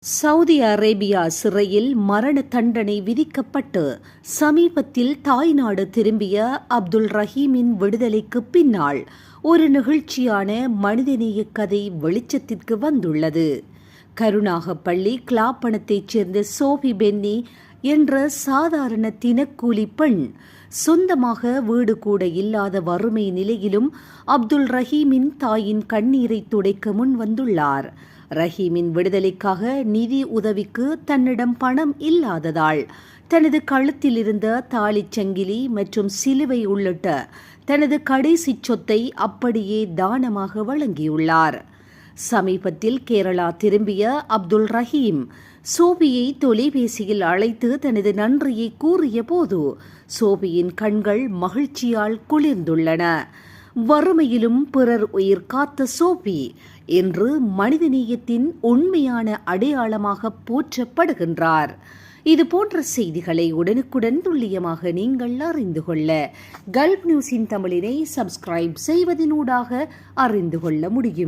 Saudi Arabia சிறையில் மரண தண்டனை விதிக்கப்பட்டு சமீபத்தில் தாய்நாடு திரும்பிய அப்துல் ரஹீமின் விடுதலைக்கு பின்னால் ஒரு நெகிழ்ச்சியான மனிதநேய கதை வெளிச்சத்திற்கு வந்துள்ளது. கருணாகப்பள்ளி கிளாப்பணத்தைச் சேர்ந்த சோபி பென்னி என்ற சாதாரண தினக்கூலி பெண் சொந்தமாக வீடு கூட இல்லாத வறுமை நிலையிலும் அப்துல் ரஹீமின் தாயின் கண்ணீரை துடைக்க முன் வந்துள்ளார். ரஹீமின் விடுதலைக்காக நிதி உதவிக்கு தன்னிடம் பணம் இல்லாததால் தனது கழுத்தில் இருந்த தாலிச்சங்கிலி மற்றும் சிலுவை உள்ளிட்ட தனது கடைசி சொத்தை அப்படியே தானமாக வழங்கியுள்ளார். சமீபத்தில் கேரளா திரும்பிய அப்துல் ரஹீம் சோபியை தொலைபேசியில் அழைத்து தனது நன்றியை கூறிய போது சோபியின் கண்கள் மகிழ்ச்சியால் குளிர்ந்துள்ளன. வறுமையிலும் பிறர் உயிர் காத்த சோபி இன்று மனிதநேயத்தின் உண்மையான அடையாளமாக போற்றப்படுகின்றார். இது போன்ற செய்திகளை உடனுக்குடன் துல்லியமாக நீங்கள் அறிந்து கொள்ள கல்ஃப் நியூஸின் தமிழினை சப்ஸ்கிரைப் செய்வதனூடாக அறிந்து கொள்ள முடியும்.